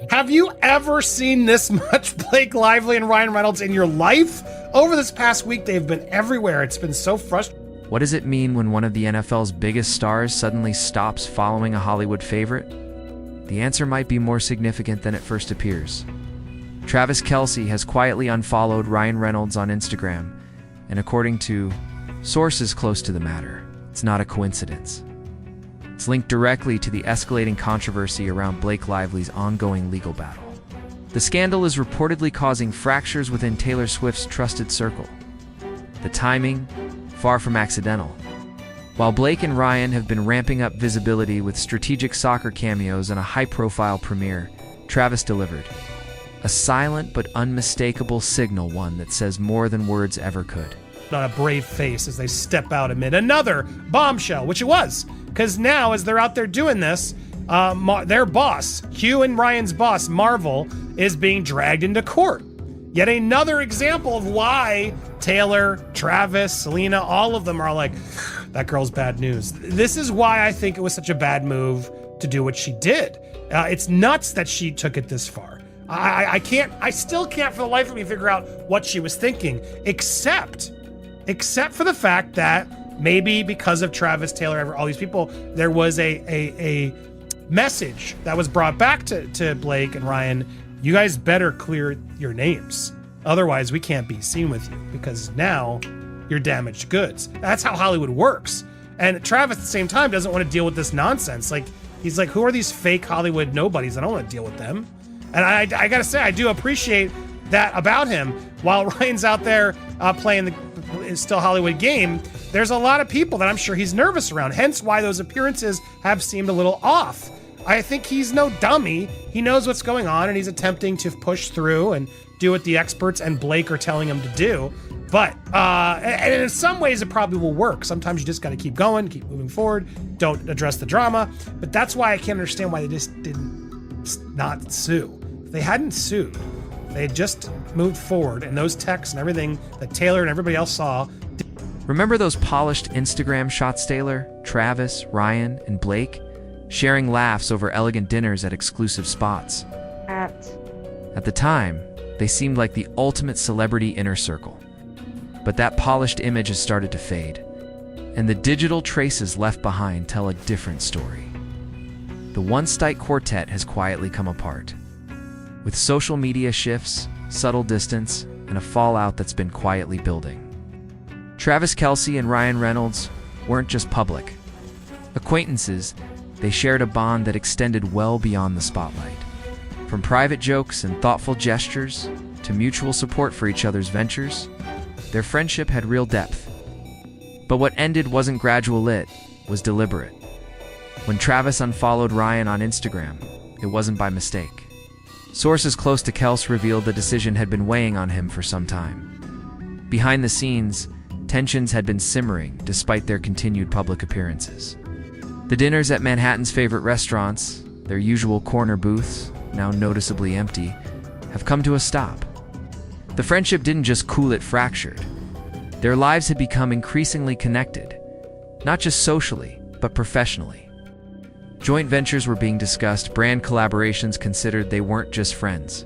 Have you ever seen this much Blake Lively and Ryan Reynolds in your life? Over this past week, they've been everywhere. It's been so frustrating. What does it mean when one of the NFL's biggest stars suddenly stops following a Hollywood favorite? The answer might be more significant than it first appears. Travis Kelce has quietly unfollowed Ryan Reynolds on Instagram, and according to sources close to the matter, it's not a coincidence. It's linked directly to the escalating controversy around Blake Lively's ongoing legal battle. The scandal is reportedly causing fractures within Taylor Swift's trusted circle. The timing, far from accidental. While Blake and Ryan have been ramping up visibility with strategic soccer cameos and a high-profile premiere, Travis delivered a silent but unmistakable signal, one that says more than words ever could. On a brave face as they step out amid another bombshell, which it was. Because now, as they're out there doing this, their boss, Hugh and Ryan's boss, Marvel, is being dragged into court. Yet another example of why Taylor, Travis, Selena, all of them are like, that girl's bad news. This is why I think it was such a bad move to do what she did. It's nuts that she took it this far. I still can't for the life of me figure out what she was thinking, except for the fact that maybe because of Travis, Taylor, all these people, there was a message that was brought back to Blake and Ryan. You guys better clear your names. Otherwise, we can't be seen with you because now you're damaged goods. That's how Hollywood works. And Travis, at the same time, doesn't want to deal with this nonsense. Like, he's like, who are these fake Hollywood nobodies? I don't want to deal with them. And I got to say, I do appreciate that about him. While Ryan's out there playing the still Hollywood game, there's a lot of people that I'm sure he's nervous around. Hence why those appearances have seemed a little off. I think he's no dummy. He knows what's going on, and he's attempting to push through and do what the experts and Blake are telling him to do. But and in some ways, it probably will work. Sometimes you just got to keep going, keep moving forward. Don't address the drama. But that's why I can't understand why they just didn't not sue. If they hadn't sued, they had just moved forward, and those texts and everything that Taylor and everybody else saw. Remember those polished Instagram shots, Taylor, Travis, Ryan, and Blake? Sharing laughs over elegant dinners at exclusive spots. At the time, they seemed like the ultimate celebrity inner circle. But that polished image has started to fade, and the digital traces left behind tell a different story. The once tight quartet has quietly come apart, with social media shifts, subtle distance, and a fallout that's been quietly building. Travis Kelce and Ryan Reynolds weren't just public acquaintances. They shared a bond that extended well beyond the spotlight. From private jokes and thoughtful gestures to mutual support for each other's ventures, their friendship had real depth. But what ended wasn't gradual, it was deliberate. When Travis unfollowed Ryan on Instagram, it wasn't by mistake. Sources close to Kelce revealed the decision had been weighing on him for some time. Behind the scenes, tensions had been simmering despite their continued public appearances. The dinners at Manhattan's favorite restaurants, their usual corner booths, now noticeably empty, have come to a stop. The friendship didn't just cool, it fractured. Their lives had become increasingly connected, not just socially, but professionally. Joint ventures were being discussed, brand collaborations considered. They weren't just friends.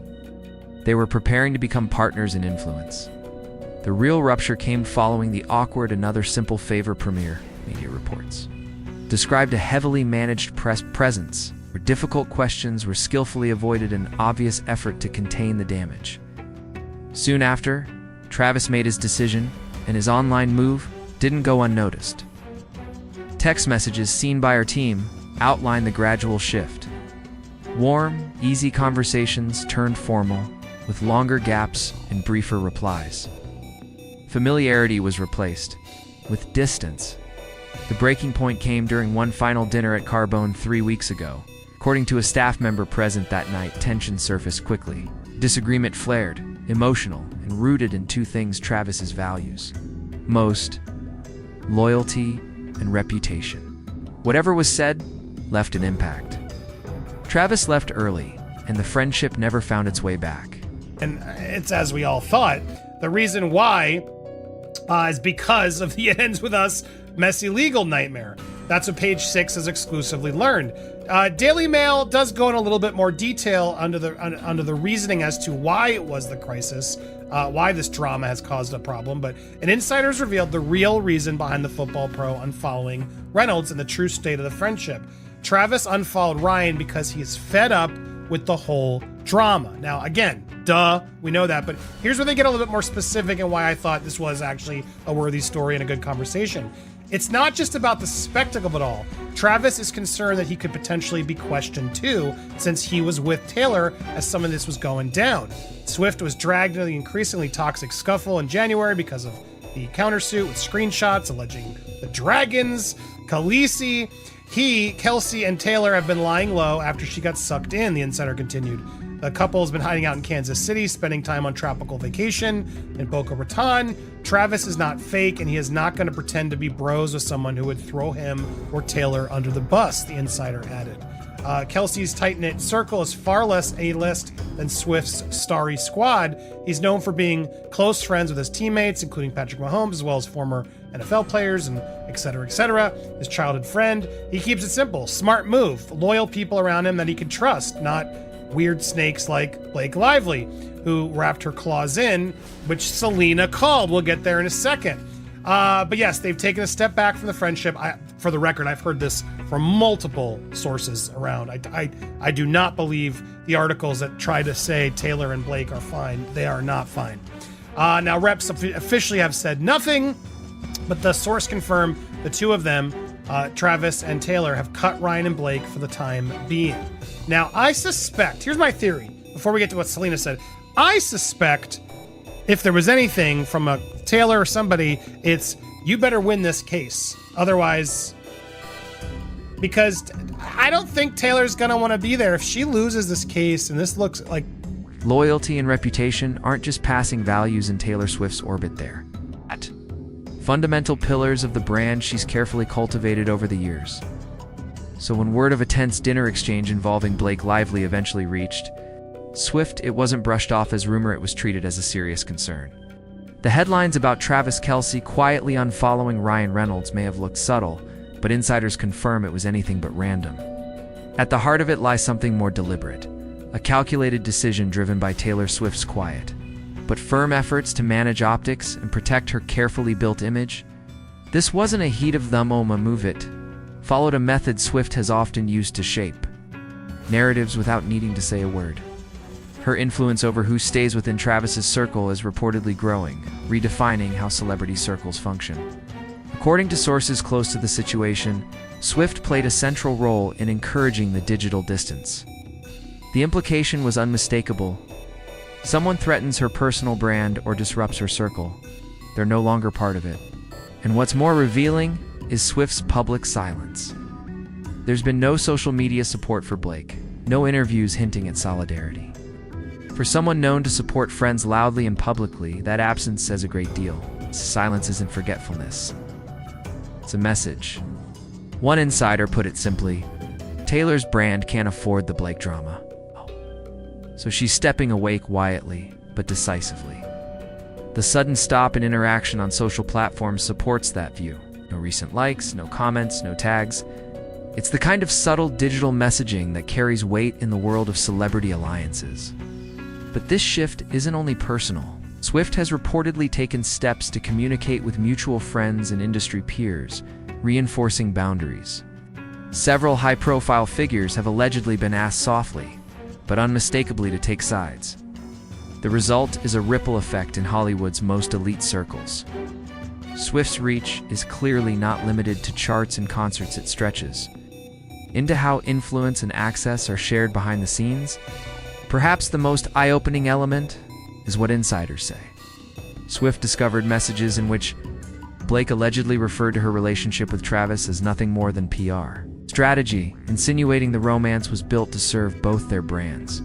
They were preparing to become partners in influence. The real rupture came following the awkward Another Simple Favor premiere, media reports described a heavily managed press presence where difficult questions were skillfully avoided in an obvious effort to contain the damage. Soon after, Travis made his decision, and his online move didn't go unnoticed. Text messages seen by our team outlined the gradual shift. Warm, easy conversations turned formal, with longer gaps and briefer replies. Familiarity was replaced with distance. The breaking point came during one final dinner at Carbone 3 weeks ago. According to a staff member present that night, tension surfaced quickly. Disagreement flared, emotional, and rooted in two things Travis's values most: loyalty and reputation. Whatever was said left an impact. Travis left early, and the friendship never found its way back. And it's as we all thought. The reason why is because of the It Ends With Us messy legal nightmare. That's what page 6 has exclusively learned. Daily Mail does go in a little bit more detail under the reasoning as to why it was the crisis, why this drama has caused a problem, but an insider's revealed the real reason behind the football pro unfollowing Reynolds and the true state of the friendship. Travis unfollowed Ryan because he is fed up with the whole drama. Now, again, duh, we know that, but here's where they get a little bit more specific and why I thought this was actually a worthy story and a good conversation. It's not just about the spectacle of it all. Travis is concerned that he could potentially be questioned too, since he was with Taylor as some of this was going down. Swift was dragged into the increasingly toxic scuffle in January because of the countersuit with screenshots alleging the Dragons, Kelce. Kelce, and Taylor have been lying low after she got sucked in, the insider continued. The couple has been hiding out in Kansas City, spending time on tropical vacation in Boca Raton. Travis is not fake, and he is not going to pretend to be bros with someone who would throw him or Taylor under the bus, the insider added. Kelce's tight-knit circle is far less A-list than Swift's starry squad. He's known for being close friends with his teammates, including Patrick Mahomes, as well as former NFL players, and et cetera, et cetera. His childhood friend. He keeps it simple. Smart move. Loyal people around him that he can trust, not weird snakes like Blake Lively, who wrapped her claws in, which Selena called. We'll get there in a second. But yes, they've taken a step back from the friendship. For the record, I've heard this from multiple sources around. I do not believe the articles that try to say Taylor and Blake are fine. They are not fine. Now, reps officially have said nothing, but the source confirmed the two of them, Travis and Taylor, have cut Ryan and Blake for the time being. Now, I suspect, here's my theory, before we get to what Selena said, I suspect if there was anything from a Taylor or somebody, it's you better win this case. Otherwise, because I don't think Taylor's going to want to be there if she loses this case, and this looks like... Loyalty and reputation aren't just passing values in Taylor Swift's orbit there. Fundamental pillars of the brand she's carefully cultivated over the years. So when word of a tense dinner exchange involving Blake Lively eventually reached Swift, it wasn't brushed off as rumor, it was treated as a serious concern. The headlines about Travis Kelce quietly unfollowing Ryan Reynolds may have looked subtle, but insiders confirm it was anything but random. At the heart of it lies something more deliberate, a calculated decision driven by Taylor Swift's quiet, but firm efforts to manage optics and protect her carefully built image. This wasn't a heat of the moment move, it followed a method Swift has often used to shape narratives without needing to say a word. Her influence over who stays within Travis's circle is reportedly growing, redefining how celebrity circles function. According to sources close to the situation, Swift played a central role in encouraging the digital distance. The implication was unmistakable. Someone threatens her personal brand or disrupts her circle. They're no longer part of it. And what's more revealing is Swift's public silence. There's been no social media support for Blake, no interviews hinting at solidarity. For someone known to support friends loudly and publicly, that absence says a great deal. Silence isn't forgetfulness. It's a message. One insider put it simply, Taylor's brand can't afford the Blake drama. So she's stepping away quietly, but decisively. The sudden stop in interaction on social platforms supports that view. No recent likes, no comments, no tags. It's the kind of subtle digital messaging that carries weight in the world of celebrity alliances. But this shift isn't only personal. Swift has reportedly taken steps to communicate with mutual friends and industry peers, reinforcing boundaries. Several high-profile figures have allegedly been asked softly, but unmistakably to take sides. The result is a ripple effect in Hollywood's most elite circles. Swift's reach is clearly not limited to charts and concerts, it stretches into how influence and access are shared behind the scenes. Perhaps the most eye-opening element is what insiders say. Swift discovered messages in which Blake allegedly referred to her relationship with Travis as nothing more than PR strategy, insinuating the romance was built to serve both their brands.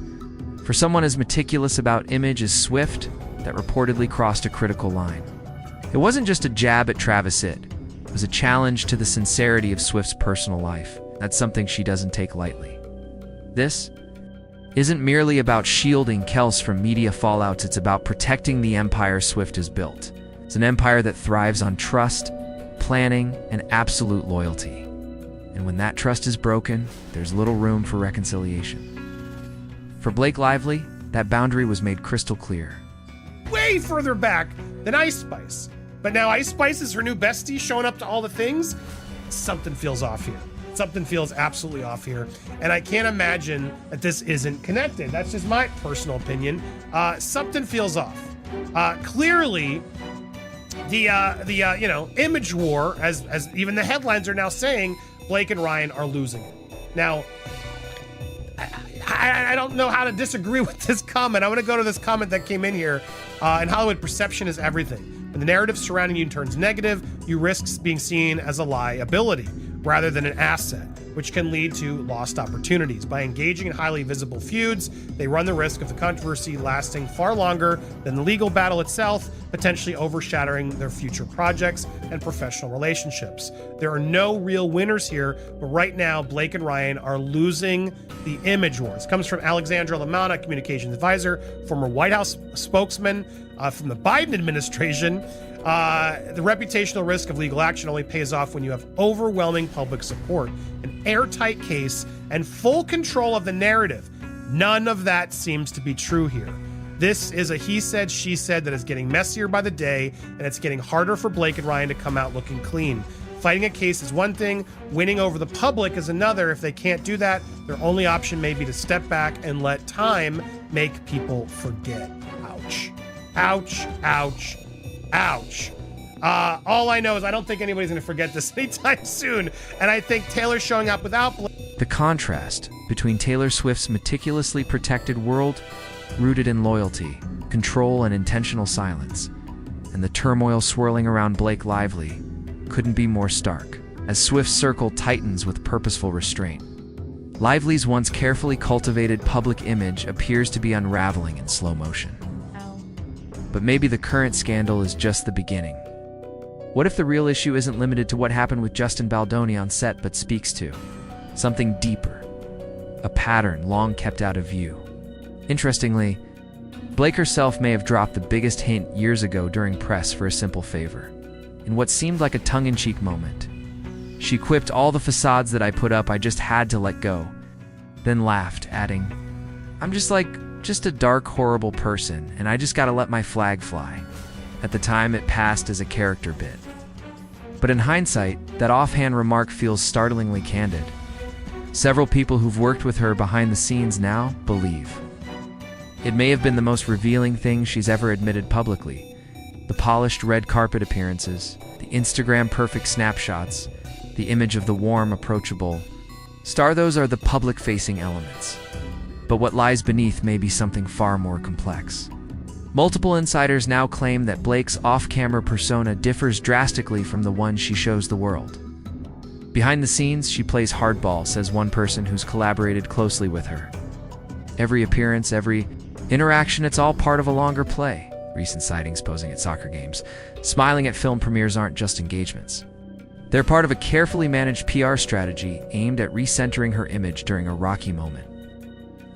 For someone as meticulous about image as Swift, that reportedly crossed a critical line. It wasn't just a jab at Travis, it was a challenge to the sincerity of Swift's personal life. That's something she doesn't take lightly. This isn't merely about shielding Kelce from media fallouts, it's about protecting the empire Swift has built. It's an empire that thrives on trust, planning, and absolute loyalty. And when that trust is broken, there's little room for reconciliation. For Blake Lively, that boundary was made crystal clear. Way further back than Ice Spice. But now Ice Spice is her new bestie showing up to all the things. Something feels off here. Something feels absolutely off here. And I can't imagine that this isn't connected. That's just my personal opinion. Something feels off. Clearly, the image war, as even the headlines are now saying, Blake and Ryan are losing it. Now, I don't know how to disagree with this comment. I'm going to go to this comment that came in here. In Hollywood, perception is everything. When the narrative surrounding you turns negative, you risk being seen as a liability rather than an asset, which can lead to lost opportunities. By engaging in highly visible feuds, they run the risk of the controversy lasting far longer than the legal battle itself, potentially overshadowing their future projects and professional relationships. There are no real winners here, but right now, Blake and Ryan are losing the image wars. It comes from Alexandra Lamana, communications advisor, former White House spokesman from the Biden administration. The reputational risk of legal action only pays off when you have overwhelming public support, an airtight case, and full control of the narrative. None of that seems to be true here. This is a he said, she said that is getting messier by the day, and it's getting harder for Blake and Ryan to come out looking clean. Fighting a case is one thing, winning over the public is another. If they can't do that, their only option may be to step back and let time make people forget. Ouch. Ouch, ouch, ouch. All I know is I don't think anybody's going to forget this anytime soon, and I think Taylor showing up without Blake. The contrast between Taylor Swift's meticulously protected world, rooted in loyalty, control, and intentional silence, and the turmoil swirling around Blake Lively couldn't be more stark, as Swift's circle tightens with purposeful restraint. Lively's once carefully cultivated public image appears to be unraveling in slow motion. But maybe the current scandal is just the beginning. What if the real issue isn't limited to what happened with Justin Baldoni on set, but speaks to something deeper, a pattern long kept out of view? Interestingly, Blake herself may have dropped the biggest hint years ago during press for a simple favor. In what seemed like a tongue-in-cheek moment, she quipped, "All the facades that I put up, I just had to let go," then laughed, adding, "I'm just a dark, horrible person, and I just gotta let my flag fly." At the time, it passed as a character bit. But in hindsight, that offhand remark feels startlingly candid. Several people who've worked with her behind the scenes now believe it may have been the most revealing thing she's ever admitted publicly. The polished red carpet appearances, the Instagram perfect snapshots, the image of the warm, approachable star, those are the public-facing elements. But what lies beneath may be something far more complex. Multiple insiders now claim that Blake's off-camera persona differs drastically from the one she shows the world. Behind the scenes, she plays hardball, says one person who's collaborated closely with her. Every appearance, every interaction, it's all part of a longer play. Recent sightings posing at soccer games, smiling at film premieres aren't just engagements. They're part of a carefully managed PR strategy aimed at recentering her image during a rocky moment.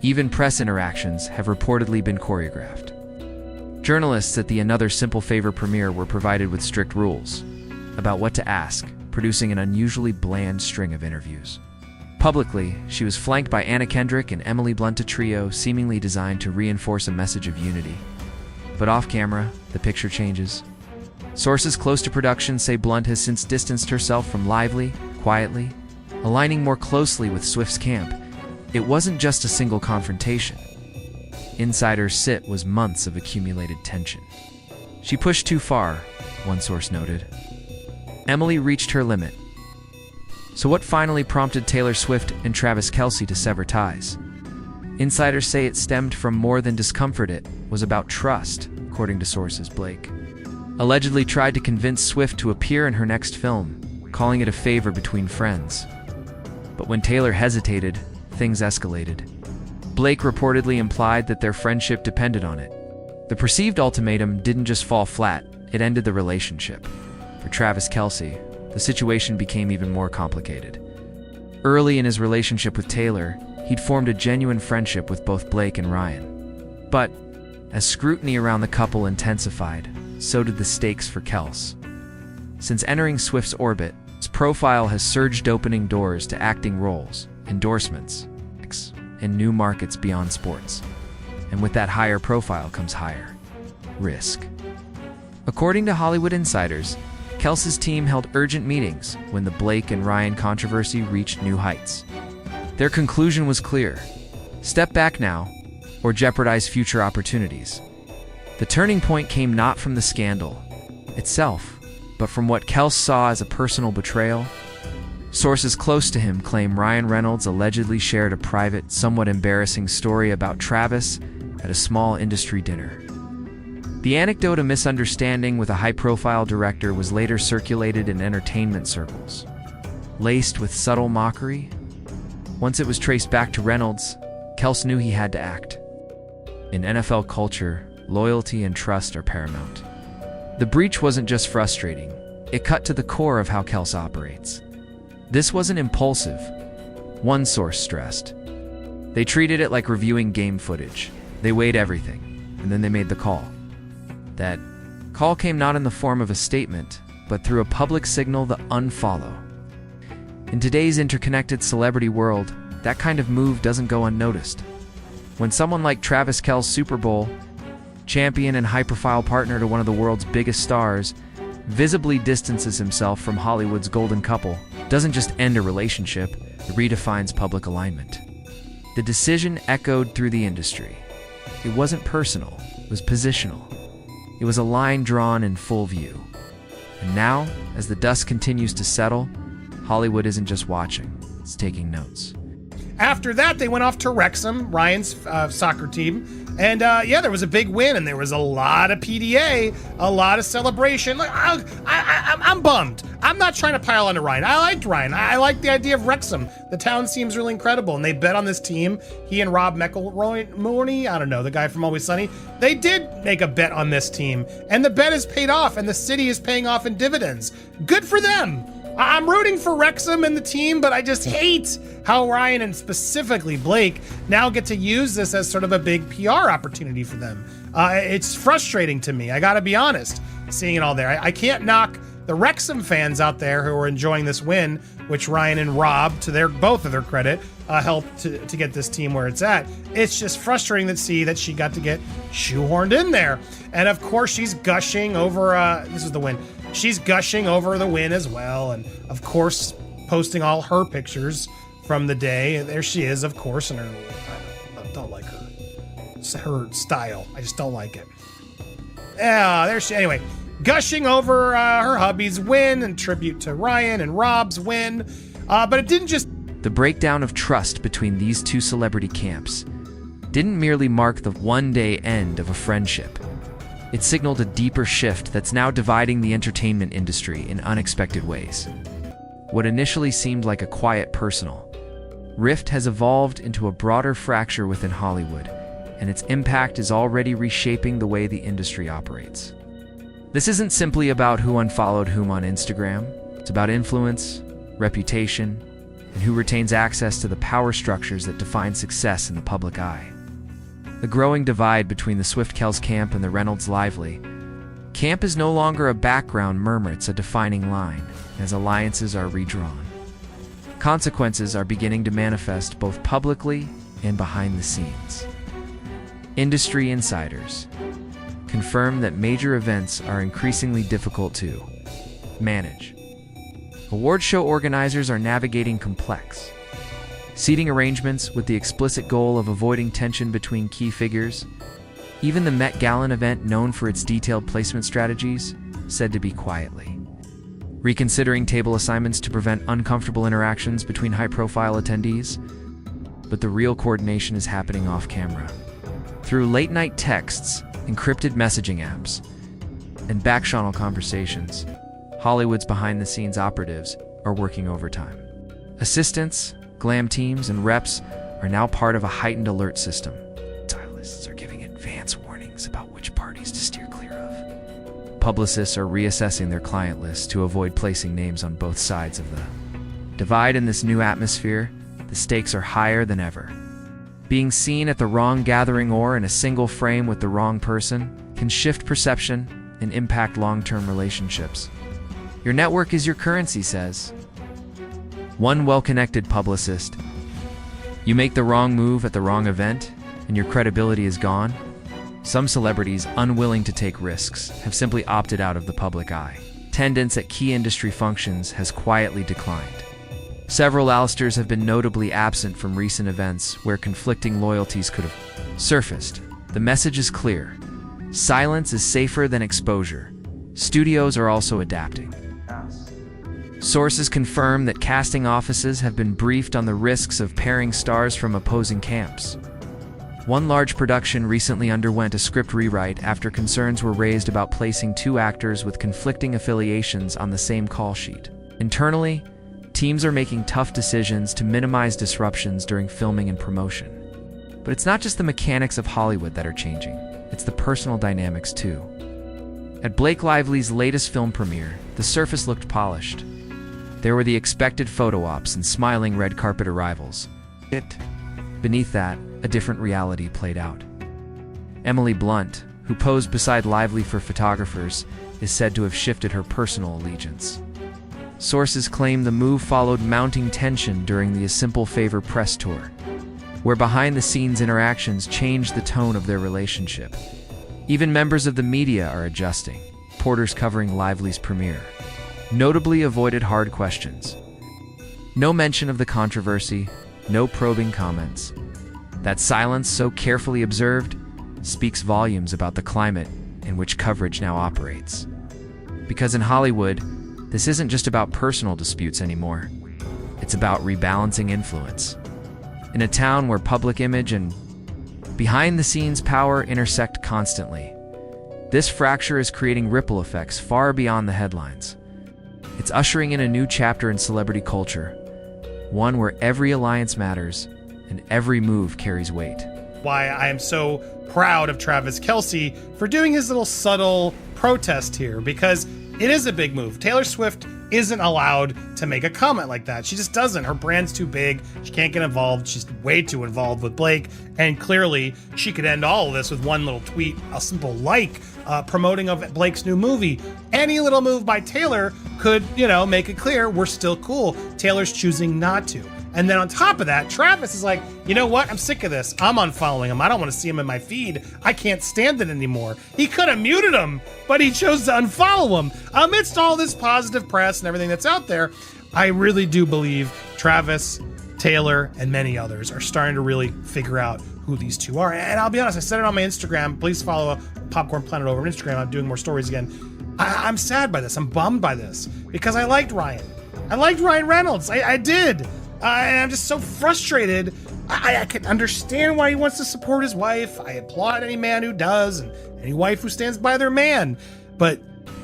Even press interactions have reportedly been choreographed. Journalists at the Another Simple Favor premiere were provided with strict rules about what to ask, producing an unusually bland string of interviews. Publicly, she was flanked by Anna Kendrick and Emily Blunt, a trio seemingly designed to reinforce a message of unity. But off-camera, the picture changes. Sources close to production say Blunt has since distanced herself from Lively, quietly, aligning more closely with Swift's camp. It wasn't just a single confrontation. Insiders sit was months of accumulated tension. She pushed too far, one source noted. Emily reached her limit. So what finally prompted Taylor Swift and Travis Kelce to sever ties? Insiders say it stemmed from more than discomfort. It was about trust, according to sources. Blake allegedly tried to convince Swift to appear in her next film, calling it a favor between friends. But when Taylor hesitated, things escalated. Blake reportedly implied that their friendship depended on it. The perceived ultimatum didn't just fall flat, it ended the relationship. For Travis Kelce, the situation became even more complicated. Early in his relationship with Taylor, he'd formed a genuine friendship with both Blake and Ryan. But as scrutiny around the couple intensified, so did the stakes for Kelce. Since entering Swift's orbit, His profile has surged, opening doors to acting roles, endorsements, and new markets beyond sports. And with that higher profile comes higher risk. According to Hollywood insiders, Kelce's team held urgent meetings when the Blake and Ryan controversy reached new heights. Their conclusion was clear: step back now, or jeopardize future opportunities. The turning point came not from the scandal itself, but from what Kelce saw as a personal betrayal. Sources close to him claim Ryan Reynolds allegedly shared a private, somewhat embarrassing story about Travis at a small industry dinner. The anecdote, a misunderstanding with a high-profile director, was later circulated in entertainment circles, laced with subtle mockery. Once it was traced back to Reynolds, Kelce knew he had to act. In NFL culture, loyalty and trust are paramount. The breach wasn't just frustrating, it cut to the core of how Kelce operates. This wasn't impulsive, one source stressed. They treated it like reviewing game footage. They weighed everything, and then they made the call. That call came not in the form of a statement, but through a public signal: the unfollow. In today's interconnected celebrity world, that kind of move doesn't go unnoticed. When someone like Travis Kelce, Super Bowl champion and high-profile partner to one of the world's biggest stars, visibly distances himself from Hollywood's golden couple, doesn't just end a relationship, it redefines public alignment. The decision echoed through the industry. It wasn't personal, it was positional. It was a line drawn in full view. And now, as the dust continues to settle, Hollywood isn't just watching, it's taking notes. After that, they went off to Wrexham, Ryan's soccer team. And there was a big win, and there was a lot of PDA, a lot of celebration. Like, I'm bummed. I'm not trying to pile onto Ryan. I liked Ryan. I like the idea of Wrexham. The town seems really incredible, and they bet on this team. He and Rob McElroy, I don't know, the guy from Always Sunny. They did make a bet on this team, and the bet has paid off, and the city is paying off in dividends. Good for them. I'm rooting for Wrexham and the team, but I just hate how Ryan and specifically Blake now get to use this as sort of a big PR opportunity for them. It's frustrating to me, I gotta be honest, seeing it all there. I can't knock the Wrexham fans out there who are enjoying this win, which Ryan and Rob, to both of their credit, helped to get this team where it's at. It's just frustrating to see that she got to get shoehorned in there. And of course, she's gushing over, this is the win. She's gushing over the win as well, and of course, posting all her pictures from the day. And there she is, of course, and I don't like her. It's her style. I just don't like it. Yeah, there she. Anyway, gushing over her hubby's win and tribute to Ryan and Rob's win, but it didn't just. The breakdown of trust between these two celebrity camps didn't merely mark the one-day end of a friendship. It signaled a deeper shift that's now dividing the entertainment industry in unexpected ways. What initially seemed like a quiet personal rift has evolved into a broader fracture within Hollywood, and its impact is already reshaping the way the industry operates. This isn't simply about who unfollowed whom on Instagram. It's about influence, reputation, and who retains access to the power structures that define success in the public eye. The growing divide between the Swift-Kelce camp and the Reynolds Lively camp is no longer a background murmur, it's a defining line, as alliances are redrawn. Consequences are beginning to manifest both publicly and behind the scenes. Industry insiders confirm that major events are increasingly difficult to manage. Award show organizers are navigating complex seating arrangements with the explicit goal of avoiding tension between key figures. Even the Met Gala event, known for its detailed placement strategies, said to be quietly reconsidering table assignments to prevent uncomfortable interactions between high-profile attendees. But the real coordination is happening off-camera, through late-night texts, encrypted messaging apps, and back-channel conversations. Hollywood's behind-the-scenes operatives are working overtime. Assistants, glam teams, and reps are now part of a heightened alert system. Stylists are giving advance warnings about which parties to steer clear of. Publicists are reassessing their client lists to avoid placing names on both sides of the divide. In this new atmosphere, the stakes are higher than ever. Being seen at the wrong gathering or in a single frame with the wrong person can shift perception and impact long-term relationships. Your network is your currency, says One well-connected publicist. You make the wrong move at the wrong event, and your credibility is gone? Some celebrities, unwilling to take risks, have simply opted out of the public eye. Attendance at key industry functions has quietly declined. Several Alistairs have been notably absent from recent events where conflicting loyalties could have surfaced. The message is clear. Silence is safer than exposure. Studios are also adapting. Sources confirm that casting offices have been briefed on the risks of pairing stars from opposing camps. One large production recently underwent a script rewrite after concerns were raised about placing two actors with conflicting affiliations on the same call sheet. Internally, teams are making tough decisions to minimize disruptions during filming and promotion. But it's not just the mechanics of Hollywood that are changing, it's the personal dynamics too. At Blake Lively's latest film premiere, the surface looked polished. There were the expected photo ops and smiling red carpet arrivals. Beneath that, a different reality played out. Emily Blunt, who posed beside Lively for photographers, is said to have shifted her personal allegiance. Sources claim the move followed mounting tension during the A Simple Favor press tour, where behind-the-scenes interactions changed the tone of their relationship. Even members of the media are adjusting. Reporters covering Lively's premiere notably avoided hard questions. No mention of the controversy, no probing comments. That silence, so carefully observed, speaks volumes about the climate in which coverage now operates. Because in Hollywood, this isn't just about personal disputes anymore. It's about rebalancing influence. In a town where public image and behind-the-scenes power intersect constantly, this fracture is creating ripple effects far beyond the headlines. It's ushering in a new chapter in celebrity culture, one where every alliance matters and every move carries weight. Why I am so proud of Travis Kelce for doing his little subtle protest here, because it is a big move. Taylor Swift isn't allowed to make a comment like that. She just doesn't. Her brand's too big. She can't get involved. She's way too involved with Blake. And clearly, she could end all of this with one little tweet, a simple like, promoting of Blake's new movie. Any little move by Taylor could, make it clear we're still cool. Taylor's choosing not to. And then on top of that, Travis is like, you know what? I'm sick of this. I'm unfollowing him. I don't want to see him in my feed. I can't stand it anymore. He could have muted him, but he chose to unfollow him. Amidst all this positive press and everything that's out there, I really do believe Travis, Taylor, and many others are starting to really figure out who these two are. And I'll be honest, I said it on my Instagram. Please follow Popcorn Planet over on Instagram. I'm doing more stories again. I'm sad by this. I'm bummed by this because I liked Ryan. I liked Ryan Reynolds. I did. And I'm just so frustrated. I can understand why he wants to support his wife. I applaud any man who does, and any wife who stands by their man. But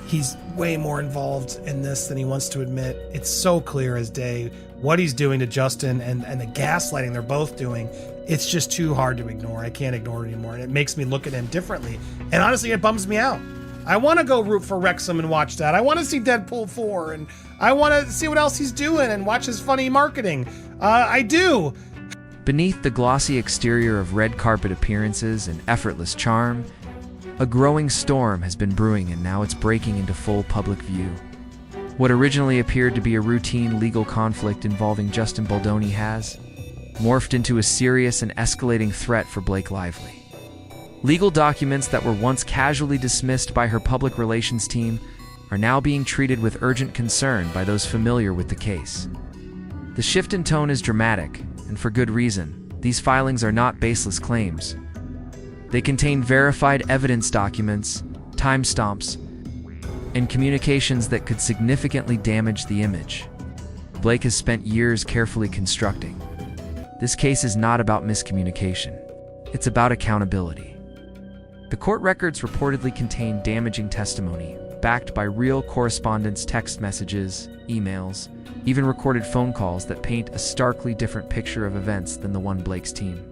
he's way more involved in this than he wants to admit. It's so clear as day what he's doing to Justin and the gaslighting they're both doing. It's just too hard to ignore. I can't ignore it anymore. And it makes me look at him differently. And honestly, it bums me out. I want to go root for Wrexham and watch that. I want to see Deadpool 4 and I want to see what else he's doing and watch his funny marketing. I do. Beneath the glossy exterior of red carpet appearances and effortless charm, a growing storm has been brewing and now it's breaking into full public view. What originally appeared to be a routine legal conflict involving Justin Baldoni has morphed into a serious and escalating threat for Blake Lively. Legal documents that were once casually dismissed by her public relations team are now being treated with urgent concern by those familiar with the case. The shift in tone is dramatic, and for good reason. These filings are not baseless claims. They contain verified evidence documents, timestamps, and communications that could significantly damage the image Blake has spent years carefully constructing. This case is not about miscommunication. It's about accountability. The court records reportedly contain damaging testimony, backed by real correspondence, text messages, emails, even recorded phone calls that paint a starkly different picture of events than the one Blake's team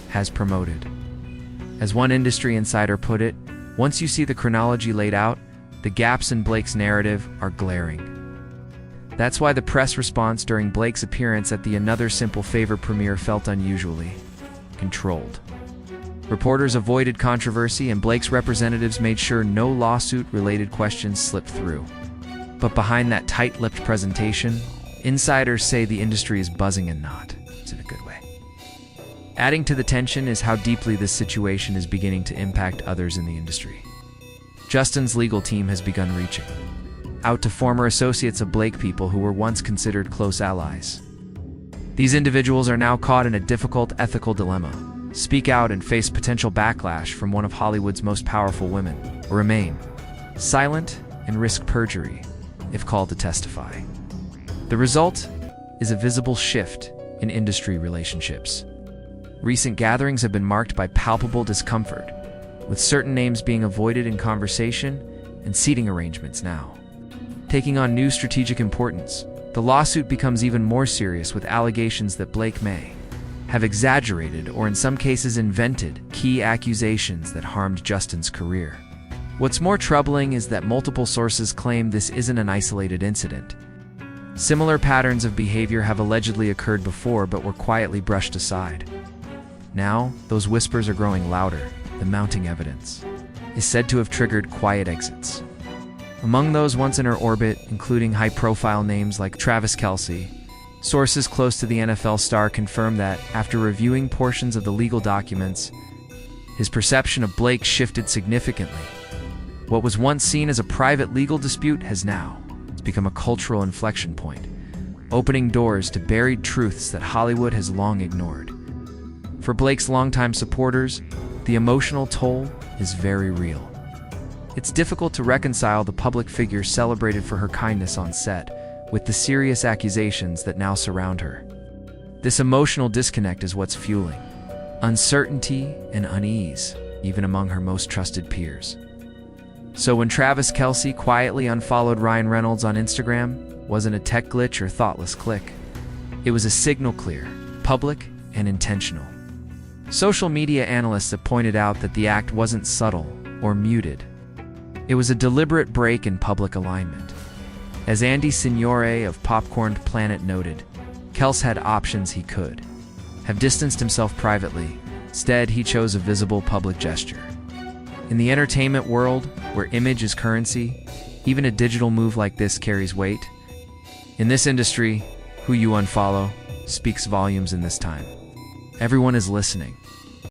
has promoted. As one industry insider put it, once you see the chronology laid out, the gaps in Blake's narrative are glaring. That's why the press response during Blake's appearance at the Another Simple Favor premiere felt unusually controlled. Reporters avoided controversy, and Blake's representatives made sure no lawsuit-related questions slipped through. But behind that tight-lipped presentation, Insiders say the industry is buzzing and not in a good way. Adding to the tension is how deeply this situation is beginning to impact others in the industry. Justin's legal team has begun reaching out to former associates of Blake, people who were once considered close allies. These individuals are now caught in a difficult ethical dilemma: speak out and face potential backlash from one of Hollywood's most powerful women, or remain silent and risk perjury if called to testify. The result is a visible shift in industry relationships. Recent gatherings have been marked by palpable discomfort, with certain names being avoided in conversation and seating arrangements now taking on new strategic importance. The lawsuit becomes even more serious, with allegations that Blake may have exaggerated or in some cases invented key accusations that harmed Justin's career. What's more troubling is that multiple sources claim this isn't an isolated incident. Similar patterns of behavior have allegedly occurred before but were quietly brushed aside. Now, those whispers are growing louder. The mounting evidence is said to have triggered quiet exits. Among those once in her orbit, including high-profile names like Travis Kelce, sources close to the NFL star confirm that, after reviewing portions of the legal documents, his perception of Blake shifted significantly. What was once seen as a private legal dispute has now become a cultural inflection point, opening doors to buried truths that Hollywood has long ignored. For Blake's longtime supporters, the emotional toll is very real. It's difficult to reconcile the public figure celebrated for her kindness on set with the serious accusations that now surround her. This emotional disconnect is what's fueling uncertainty and unease, even among her most trusted peers. So when Travis Kelce quietly unfollowed Ryan Reynolds on Instagram, wasn't a tech glitch or thoughtless click. It was a signal, clear, public, and intentional. Social media analysts have pointed out that the act wasn't subtle or muted. It was a deliberate break in public alignment. As Andy Signore of Popcorn Planet noted, Kelce had options. He could have distanced himself privately. Instead, he chose a visible public gesture. In the entertainment world, where image is currency, even a digital move like this carries weight. In this industry, who you unfollow speaks volumes in this time. Everyone is listening.